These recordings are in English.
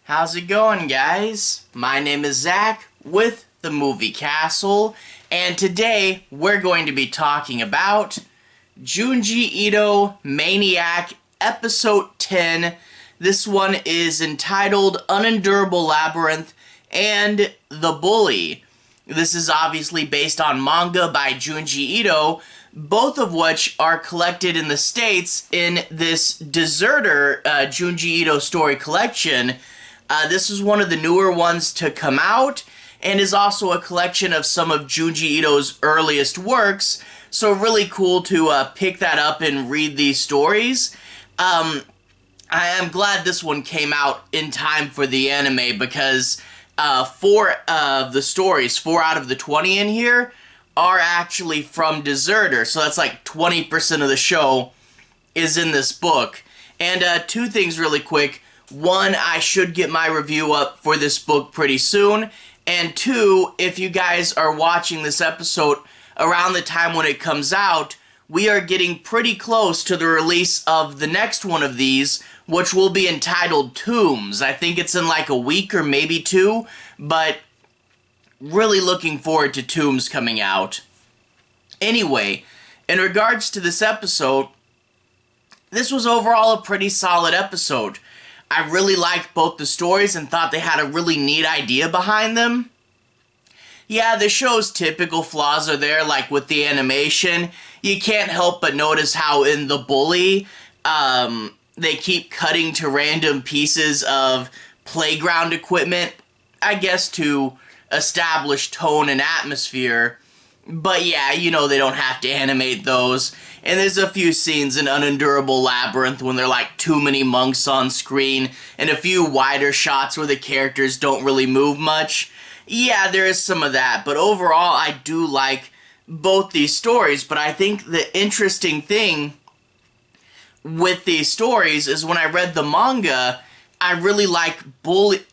How's it going, guys? My name is Zach with the Movie Castle, and today we're going to be talking about Junji Ito Maniac Episode 10. This one is entitled Unendurable Labyrinth and The Bully. This is obviously based on manga by Junji Ito, both of which are collected in the States in this Deserter Junji Ito story collection. This is one of the newer ones to come out, and is also a collection of some of Junji Ito's earliest works, so really cool to pick that up and read these stories. I am glad this one came out in time for the anime, because 4 of the stories, 4 out of the 20 in here, are actually from Deserter, so that's like 20% of the show is in this book. And 2 things really quick. 1, I should get my review up for this book pretty soon, and 2, if you guys are watching this episode around the time when it comes out, we are getting pretty close to the release of the next one of these, which will be entitled Tombs. I think it's in like a week or maybe 2, but really looking forward to Tombs coming out. Anyway, in regards to this episode, this was overall a pretty solid episode. I really liked both the stories and thought they had a really neat idea behind them. Yeah, the show's typical flaws are there, like with the animation. You can't help but notice how in The Bully, they keep cutting to random pieces of playground equipment, I guess to establish tone and atmosphere. But yeah, you know they don't have to animate those. And there's a few scenes in Unendurable Labyrinth when there are like too many monks on screen, and a few wider shots where the characters don't really move much. Yeah, there is some of that, but overall I do like both these stories. But I think the interesting thing with these stories is when I read the manga, I really like Bullied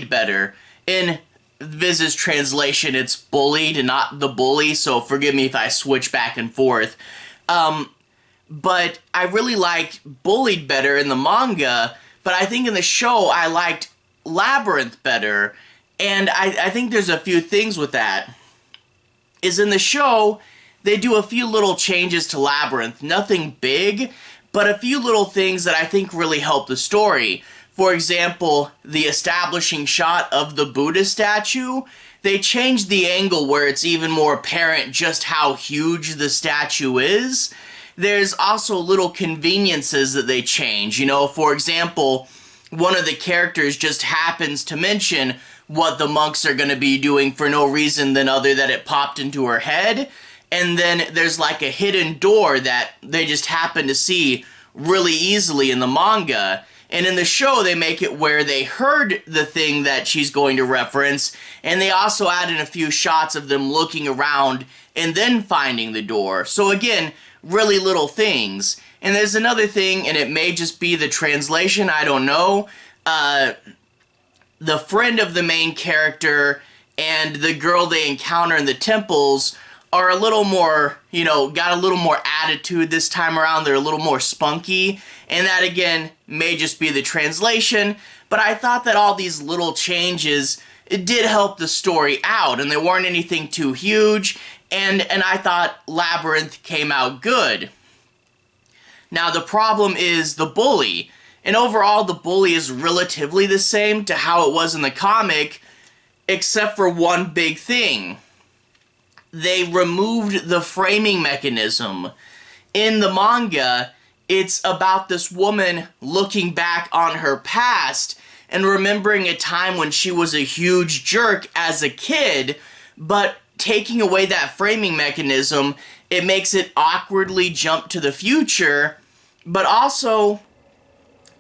better. In Viz's translation, it's Bullied and not The Bully, so forgive me if I switch back and forth. But I really liked Bullied better in the manga, but I think in the show I liked Labyrinth better, and I think there's a few things with that. Is in the show, they do a few little changes to Labyrinth, nothing big, but a few little things that I think really help the story. For example, the establishing shot of the Buddha statue, they changed the angle where it's even more apparent just how huge the statue is. There's also little conveniences that they change. You know, for example, one of the characters just happens to mention what the monks are going to be doing for no reason than other that it popped into her head. And then there's like a hidden door that they just happen to see really easily in the manga. And in the show, they make it where they heard the thing that she's going to reference, and they also add in a few shots of them looking around and then finding the door. So again, really little things. And there's another thing, and it may just be the translation, I don't know. The friend of the main character and the girl they encounter in the temples are a little more, you know, got a little more attitude this time around. They're a little more spunky, and that again may just be the translation, but I thought that all these little changes, it did help the story out, and they weren't anything too huge, and I thought Labyrinth came out good. Now the problem is the Bully, and overall the Bully is relatively the same to how it was in the comic, except for one big thing. They removed the framing mechanism. In the manga, it's about this woman looking back on her past and remembering a time when she was a huge jerk as a kid, but taking away that framing mechanism, it makes it awkwardly jump to the future, but also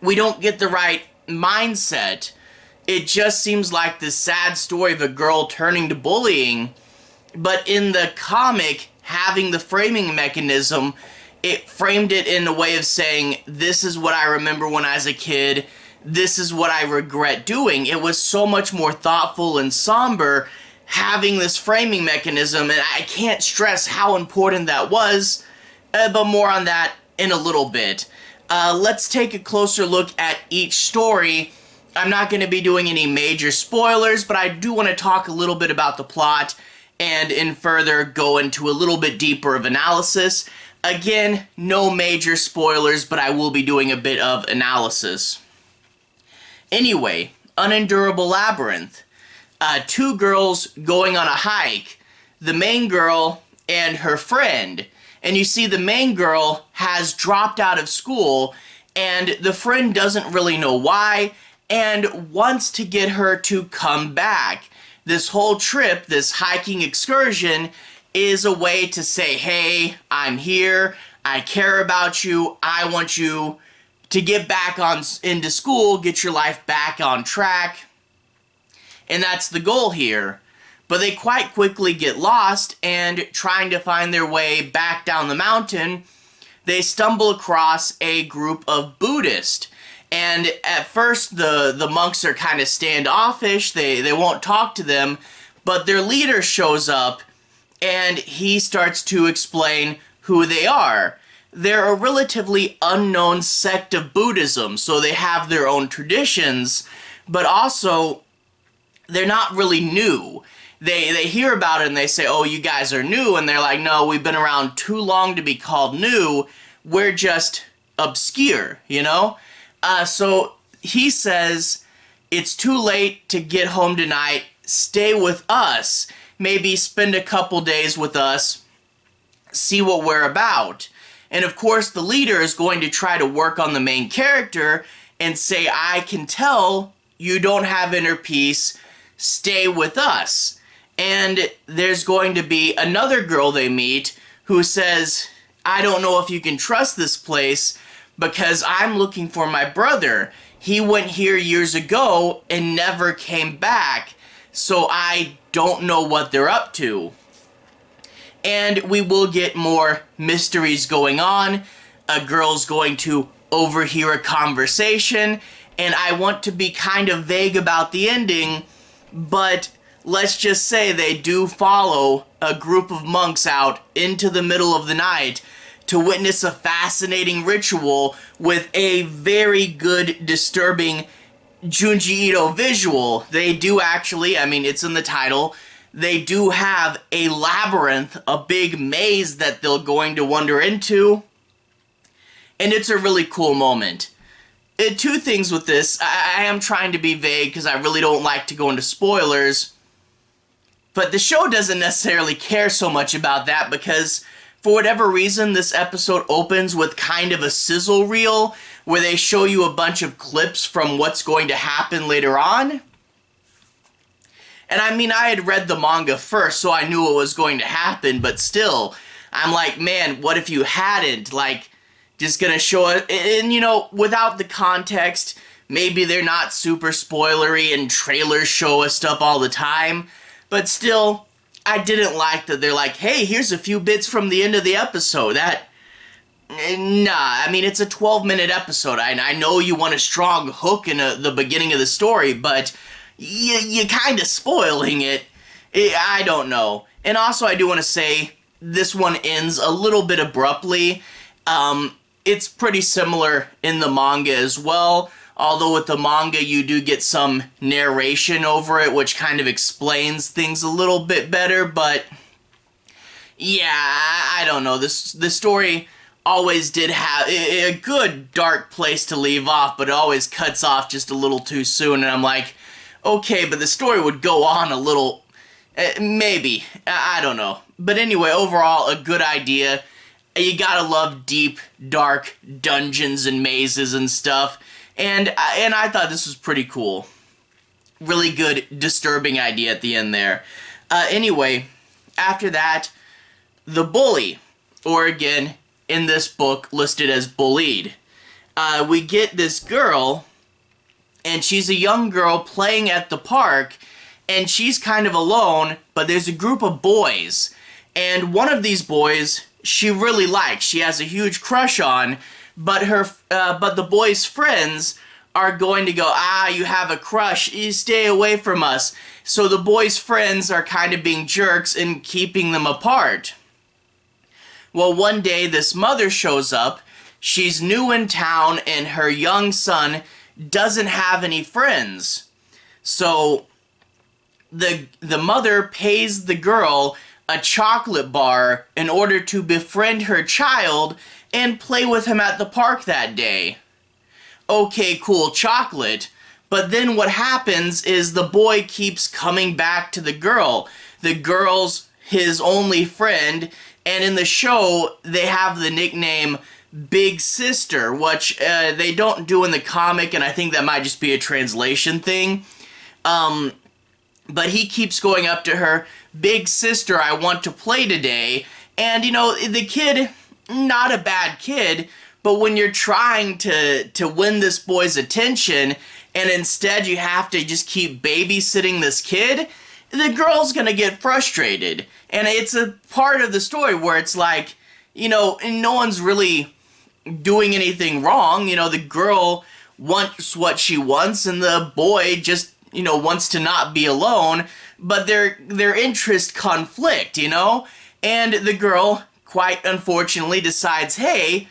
we don't get the right mindset. It just seems like this sad story of a girl turning to bullying. But in the comic, having the framing mechanism, it framed it in a way of saying, this is what I remember when I was a kid, this is what I regret doing. It was so much more thoughtful and somber having this framing mechanism, and I can't stress how important that was, but more on that in a little bit. Let's take a closer look at each story I'm not going to be doing any major spoilers, but I do want to talk a little bit about the plot and in further go into a little bit deeper of analysis. Again, no major spoilers, but I will be doing a bit of analysis. Anyway, Unendurable Labyrinth. Two girls going on a hike. The main girl and her friend. And you see the main girl has dropped out of school, and the friend doesn't really know why, and wants to get her to come back. This whole trip, this hiking excursion, is a way to say, hey, I'm here, I care about you, I want you to get back into school, get your life back on track. And that's the goal here. But they quite quickly get lost, and trying to find their way back down the mountain, they stumble across a group of Buddhists. And at first, the monks are kind of standoffish, they won't talk to them, but their leader shows up, and he starts to explain who they are. They're a relatively unknown sect of Buddhism, so they have their own traditions, but also, they're not really new. They hear about it and they say, oh, you guys are new, and they're like, no, we've been around too long to be called new, we're just obscure, you know? So he says, it's too late to get home tonight, stay with us, maybe spend a couple days with us, see what we're about. And of course, the leader is going to try to work on the main character and say, I can tell you don't have inner peace, stay with us. And there's going to be another girl they meet who says, I don't know if you can trust this place because I'm looking for my brother. He went here years ago and never came back, so I don't know what they're up to. And we will get more mysteries going on. A girl's going to overhear a conversation, and I want to be kind of vague about the ending, but let's just say they do follow a group of monks out into the middle of the night to witness a fascinating ritual with a very good, disturbing Junji Ito visual. They do actually, I mean, it's in the title, they do have a labyrinth, a big maze that they're going to wander into, and it's a really cool moment. Two things with this. I am trying to be vague because I really don't like to go into spoilers, but the show doesn't necessarily care so much about that because for whatever reason, this episode opens with kind of a sizzle reel where they show you a bunch of clips from what's going to happen later on. And I mean, I had read the manga first, so I knew what was going to happen, but still, I'm like, man, what if you hadn't? Like, just gonna show it, and you know, without the context, maybe they're not super spoilery and trailers show us stuff all the time, but still, I didn't like that they're like, hey, here's a few bits from the end of the episode. Nah, I mean, it's a 12-minute episode. I know you want a strong hook in the beginning of the story, but you're kind of spoiling it. I don't know. And also, I do want to say, this one ends a little bit abruptly. It's pretty similar in the manga as well. Although with the manga, you do get some narration over it, which kind of explains things a little bit better, but yeah, I don't know. The story always did have a good dark place to leave off, but it always cuts off just a little too soon, and I'm like, okay, but the story would go on a little, maybe, I don't know. But anyway, overall, a good idea. You gotta love deep, dark dungeons and mazes and stuff. And I thought this was pretty cool. Really good, disturbing idea at the end there. Anyway, after that, the bully, or again, in this book, listed as Bullied. We get this girl, and she's a young girl playing at the park, and she's kind of alone, but there's a group of boys. And one of these boys, she really likes. She has a huge crush on, but the boy's friends are going to go, you have a crush, you stay away from us. So the boy's friends are kind of being jerks and keeping them apart. Well, one day this mother shows up. She's new in town and her young son doesn't have any friends. So the mother pays the girl a chocolate bar in order to befriend her child and play with him at the park that day. Okay, cool, chocolate. But then what happens is the boy keeps coming back to the girl. The girl's his only friend, and in the show, they have the nickname Big Sister, which they don't do in the comic, and I think that might just be a translation thing. But he keeps going up to her, Big Sister, I want to play today. And, you know, the kid, not a bad kid, but when you're trying to win this boy's attention, and instead you have to just keep babysitting this kid, the girl's gonna get frustrated. And it's a part of the story where it's like, you know, no one's really doing anything wrong. You know, the girl wants what she wants, and the boy just, you know, wants to not be alone, but their interests conflict, you know? And the girl, quite unfortunately, decides, hey,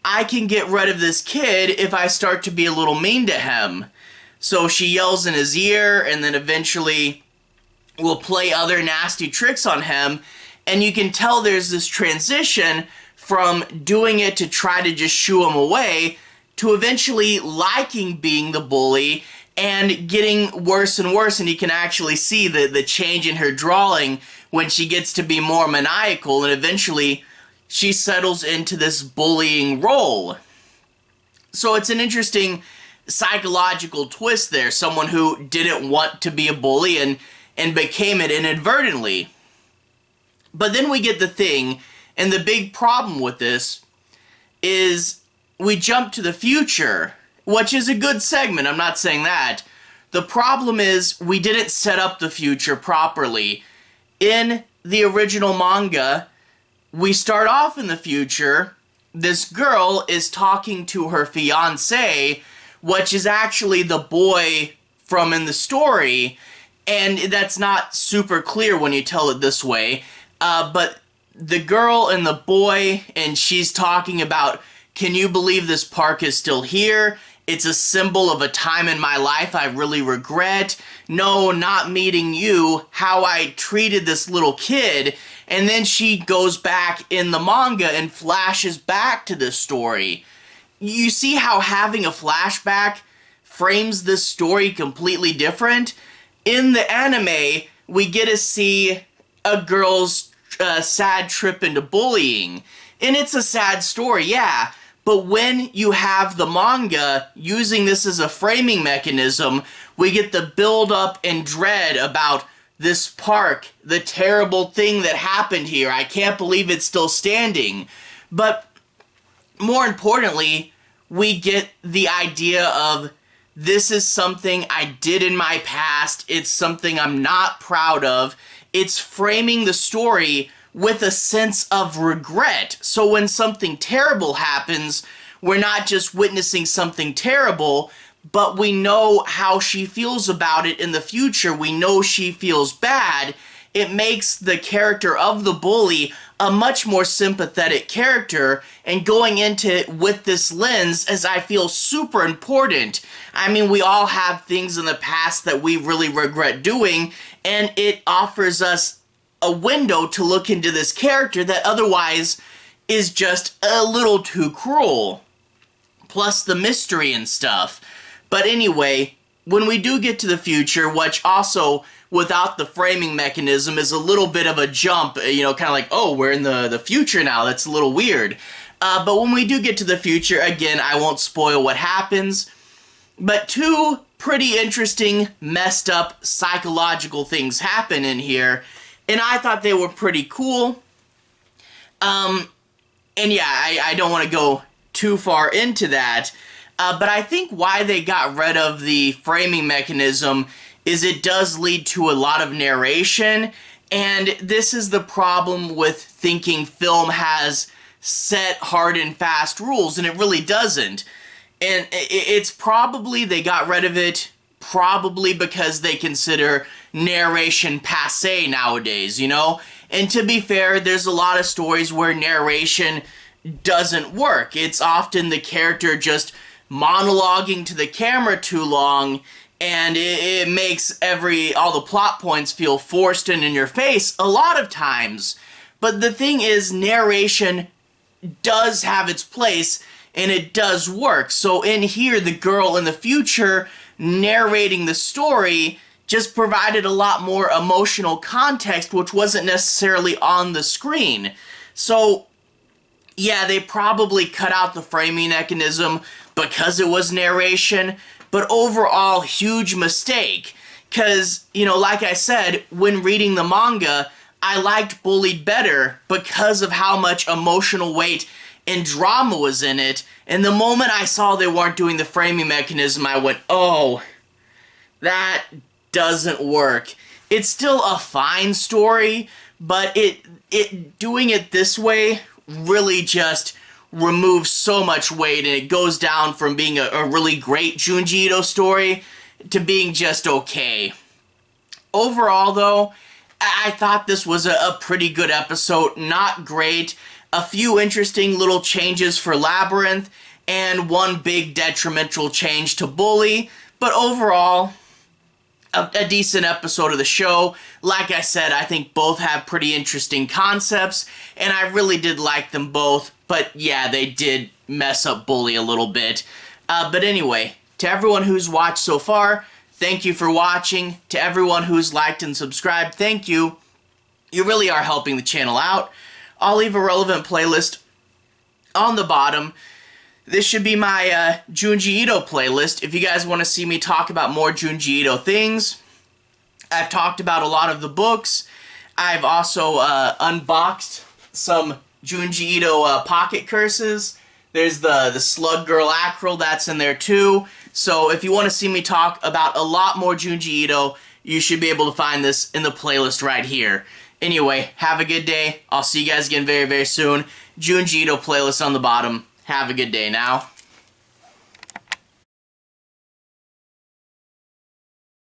I can get rid of this kid if I start to be a little mean to him. So she yells in his ear, and then eventually will play other nasty tricks on him, and you can tell there's this transition from doing it to try to just shoo him away to eventually liking being the bully and getting worse and worse, and you can actually see the change in her drawing when she gets to be more maniacal, and eventually she settles into this bullying role. So it's an interesting psychological twist there. Someone who didn't want to be a bully and became it inadvertently. But then we get the thing, and the big problem with this is we jump to the future, which is a good segment, I'm not saying that. The problem is we didn't set up the future properly. In the original manga, we start off in the future. This girl is talking to her fiancé, which is actually the boy from in the story, and that's not super clear when you tell it this way. But the girl and the boy, and she's talking about, can you believe this park is still here? It's a symbol of a time in my life I really regret. No, not meeting you, how I treated this little kid. And then she goes back in the manga and flashes back to this story. You see how having a flashback frames this story completely different? In the anime, we get to see a girl's sad trip into bullying. And it's a sad story, yeah. But when you have the manga using this as a framing mechanism, we get the build-up and dread about this park, the terrible thing that happened here. I can't believe it's still standing. But more importantly, we get the idea of this is something I did in my past. It's something I'm not proud of. It's framing the story with a sense of regret. So when something terrible happens, we're not just witnessing something terrible, but we know how she feels about it in the future. We know she feels bad. It makes the character of the bully a much more sympathetic character, and going into it with this lens, as I feel super important. I mean, we all have things in the past that we really regret doing, and it offers us a window to look into this character that otherwise is just a little too cruel. Plus the mystery and stuff. But anyway, when we do get to the future, which also, without the framing mechanism, is a little bit of a jump, you know, kind of like, oh, we're in the future now, that's a little weird. But when we do get to the future, again, I won't spoil what happens, but two pretty interesting, messed up, psychological things happen in here, and I thought they were pretty cool. And yeah, I don't want to go too far into that, but I think why they got rid of the framing mechanism is it does lead to a lot of narration, and this is the problem with thinking film has set hard and fast rules, and it really doesn't. And it's probably they got rid of it probably because they consider narration passé nowadays, you know? And to be fair, there's a lot of stories where narration doesn't work. It's often the character just monologuing to the camera too long, and it makes all the plot points feel forced and in your face a lot of times. But the thing is, narration does have its place, and it does work. So in here, the girl in the future narrating the story just provided a lot more emotional context, which wasn't necessarily on the screen. So yeah, they probably cut out the framing mechanism because it was narration, but overall, huge mistake. Because, you know, like I said, when reading the manga, I liked Bullied better because of how much emotional weight and drama was in it. And the moment I saw they weren't doing the framing mechanism, I went, oh, that doesn't work. It's still a fine story, but it doing it this way really just removes so much weight, and it goes down from being a really great Junji Ito story to being just okay. Overall, though, I thought this was a pretty good episode. Not great. A few interesting little changes for Labyrinth, and one big detrimental change to Bully, but overall, a decent episode of the show. Like I said, I think both have pretty interesting concepts, and I really did like them both, but yeah, they did mess up Bully a little bit. But anyway, to everyone who's watched so far, thank you for watching. To everyone who's liked and subscribed, thank you. You really are helping the channel out. I'll leave a relevant playlist on the bottom. This should be my Junji Ito playlist. If you guys want to see me talk about more Junji Ito things, I've talked about a lot of the books. I've also unboxed some Junji Ito pocket curses. There's the Slug Girl Acryl, that's in there too. So if you want to see me talk about a lot more Junji Ito, you should be able to find this in the playlist right here. Anyway, have a good day. I'll see you guys again very, very soon. Junji Ito playlist on the bottom. Have a good day now.